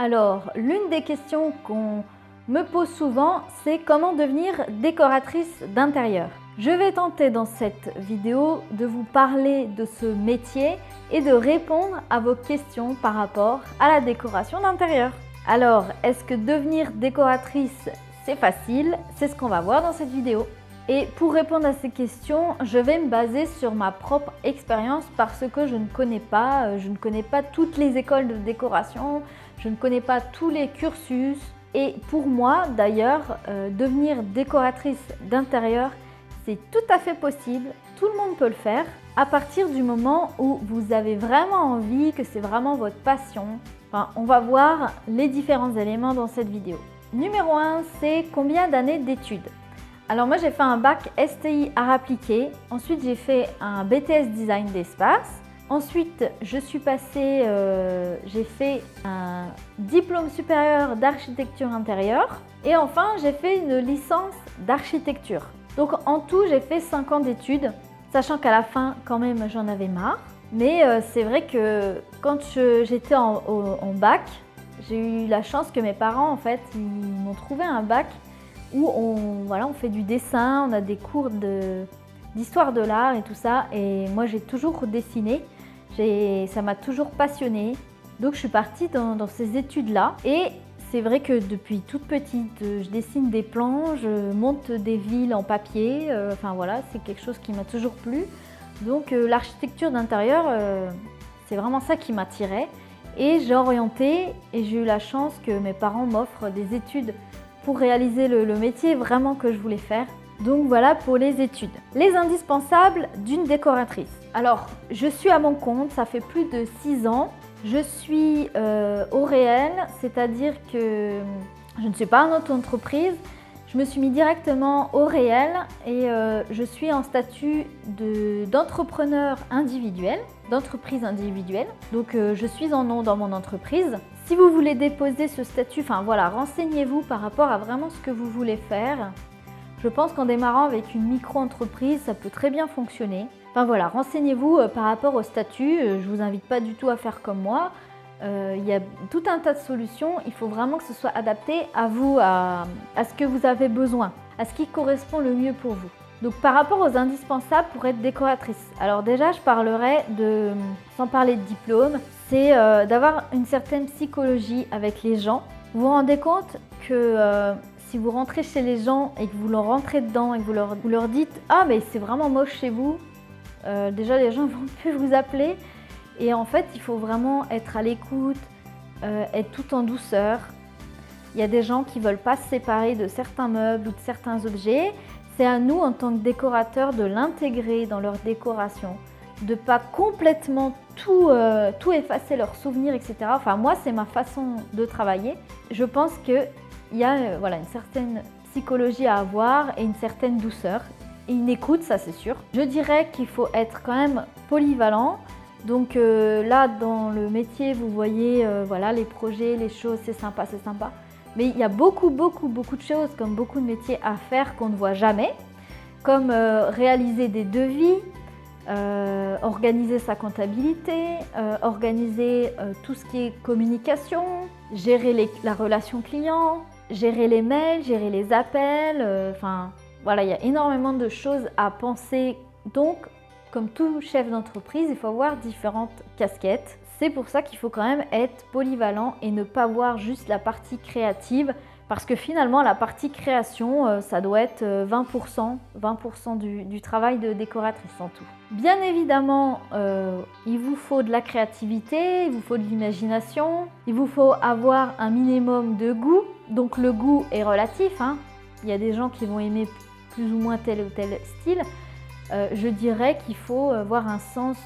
Alors, l'une des questions qu'on me pose souvent, c'est comment devenir décoratrice d'intérieur. Je vais tenter dans cette vidéo de vous parler de ce métier et de répondre à vos questions par rapport à la décoration d'intérieur. Alors, est-ce que devenir décoratrice, c'est facile? C'est ce qu'on va voir dans cette vidéo. Et pour répondre à ces questions, je vais me baser sur ma propre expérience parce que je ne connais pas toutes les écoles de décoration, je ne connais pas tous les cursus. Et pour moi, d'ailleurs, devenir décoratrice d'intérieur, c'est tout à fait possible, tout le monde peut le faire, à partir du moment où vous avez vraiment envie, que c'est vraiment votre passion. Enfin, on va voir les différents éléments dans cette vidéo. Numéro 1, c'est combien d'années d'études? Alors moi j'ai fait un bac STI art appliqué, ensuite j'ai fait un BTS design d'espace, ensuite j'ai fait un diplôme supérieur d'architecture intérieure et enfin j'ai fait une licence d'architecture. Donc en tout j'ai fait 5 ans d'études, sachant qu'à la fin quand même j'en avais marre. Mais c'est vrai que quand j'étais en bac, j'ai eu la chance que mes parents en fait ils m'ont trouvé un bac où on fait du dessin, on a des cours d'histoire de l'art et tout ça. Et moi, j'ai toujours dessiné, ça m'a toujours passionnée. Donc, je suis partie dans ces études-là. Et c'est vrai que depuis toute petite, je dessine des plans, je monte des villes en papier. Enfin voilà, c'est quelque chose qui m'a toujours plu. Donc, l'architecture d'intérieur, c'est vraiment ça qui m'attirait. Et j'ai orienté et j'ai eu la chance que mes parents m'offrent des études pour réaliser le métier vraiment que je voulais faire. Donc voilà pour les études. Les indispensables d'une décoratrice. Alors, je suis à mon compte, ça fait plus de 6 ans. Je suis au réel, c'est-à-dire que je ne suis pas en auto-entreprise. Je me suis mis directement au réel et je suis en statut d'entrepreneur individuel, d'entreprise individuelle. Donc je suis en nom dans mon entreprise. Si vous voulez déposer ce statut, enfin voilà, renseignez-vous par rapport à vraiment ce que vous voulez faire. Je pense qu'en démarrant avec une micro-entreprise, ça peut très bien fonctionner. Enfin voilà, renseignez-vous par rapport au statut. Je ne vous invite pas du tout à faire comme moi. Il y a tout un tas de solutions. Il faut vraiment que ce soit adapté à vous, à ce que vous avez besoin, à ce qui correspond le mieux pour vous. Donc par rapport aux indispensables pour être décoratrice. Alors déjà, je parlerai sans parler de diplôme, c'est d'avoir une certaine psychologie avec les gens. Vous vous rendez compte que si vous rentrez chez les gens et que vous leur rentrez dedans et que vous leur dites « Ah mais c'est vraiment moche chez vous », déjà les gens vont plus vous appeler. Et en fait, il faut vraiment être à l'écoute, être tout en douceur. Il y a des gens qui ne veulent pas se séparer de certains meubles ou de certains objets. C'est à nous, en tant que décorateurs, de l'intégrer dans leur décoration, de ne pas complètement tout effacer leurs souvenirs, etc. Enfin, moi, c'est ma façon de travailler. Je pense qu'il y a une certaine psychologie à avoir et une certaine douceur. Et une écoute, ça c'est sûr. Je dirais qu'il faut être quand même polyvalent. Donc là, dans le métier, vous voyez les projets, les choses, c'est sympa, c'est sympa. Mais il y a beaucoup de choses, comme beaucoup de métiers à faire qu'on ne voit jamais, comme réaliser des devis, organiser sa comptabilité, organiser tout ce qui est communication, gérer la relation client, gérer les mails, gérer les appels. Il y a énormément de choses à penser. Donc, comme tout chef d'entreprise, il faut avoir différentes casquettes. C'est pour ça qu'il faut quand même être polyvalent et ne pas voir juste la partie créative parce que finalement, la partie création, ça doit être 20% du travail de décoratrice en tout. Bien évidemment, il vous faut de la créativité, il vous faut de l'imagination, il vous faut avoir un minimum de goût. Donc le goût est relatif, hein. Il y a des gens qui vont aimer plus ou moins tel ou tel style. Je dirais qu'il faut avoir un sens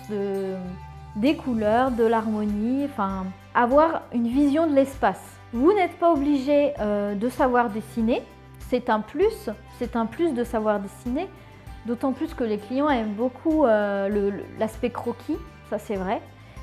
des couleurs, de l'harmonie, avoir une vision de l'espace. Vous n'êtes pas obligé de savoir dessiner, c'est un plus de savoir dessiner, d'autant plus que les clients aiment beaucoup l'aspect croquis, ça c'est vrai.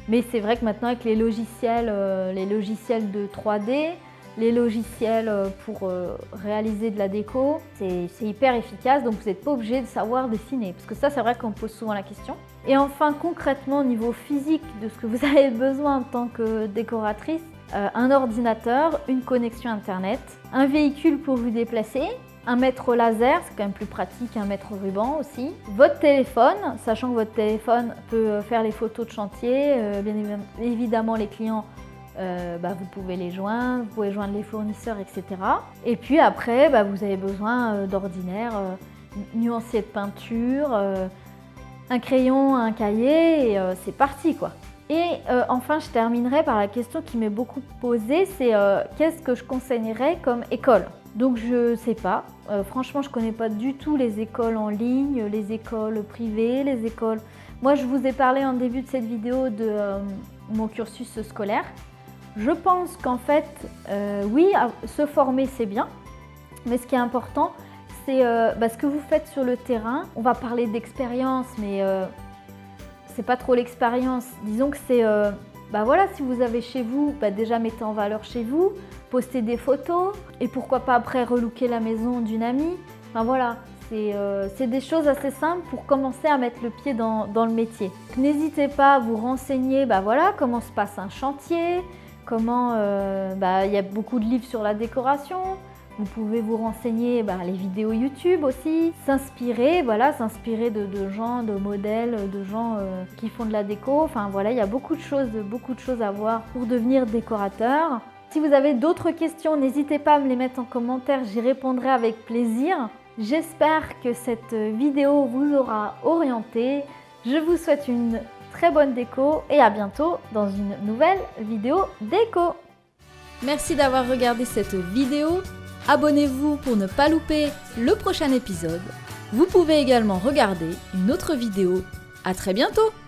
Mais c'est vrai que maintenant avec les logiciels de 3D, les logiciels pour réaliser de la déco, c'est hyper efficace, donc vous n'êtes pas obligé de savoir dessiner, parce que ça c'est vrai qu'on me pose souvent la question. Et enfin concrètement au niveau physique de ce que vous avez besoin en tant que décoratrice, un ordinateur, une connexion internet, un véhicule pour vous déplacer, un mètre laser, c'est quand même plus pratique, un mètre ruban aussi, votre téléphone, sachant que votre téléphone peut faire les photos de chantier, bien évidemment les clients, vous pouvez les joindre, vous pouvez joindre les fournisseurs, etc. Et puis après, vous avez besoin d'ordinaire, nuancier de peinture, un crayon, un cahier, et c'est parti quoi. Et enfin, je terminerai par la question qui m'est beaucoup posée, c'est qu'est-ce que je conseillerais comme école ? Donc je sais pas, franchement je connais pas du tout les écoles en ligne, les écoles privées, les écoles... Moi je vous ai parlé en début de cette vidéo de mon cursus scolaire. Je pense qu'en fait, oui, se former c'est bien, mais ce qui est important, c'est ce que vous faites sur le terrain. On va parler d'expérience, mais c'est pas trop l'expérience. Disons que c'est, si vous avez chez vous, déjà mettez en valeur chez vous, postez des photos, et pourquoi pas après relooker la maison d'une amie. Enfin voilà, c'est des choses assez simples pour commencer à mettre le pied dans le métier. N'hésitez pas à vous renseigner, comment se passe un chantier, comment, il y a beaucoup de livres sur la décoration. Vous pouvez vous renseigner, les vidéos YouTube aussi, s'inspirer de gens, de modèles, de gens qui font de la déco. Enfin voilà, il y a beaucoup de choses à voir pour devenir décorateur. Si vous avez d'autres questions, n'hésitez pas à me les mettre en commentaire, j'y répondrai avec plaisir. J'espère que cette vidéo vous aura orienté. Je vous souhaite une très bonne déco et à bientôt dans une nouvelle vidéo déco. Merci d'avoir regardé cette vidéo. Abonnez-vous pour ne pas louper le prochain épisode. Vous pouvez également regarder une autre vidéo. À très bientôt!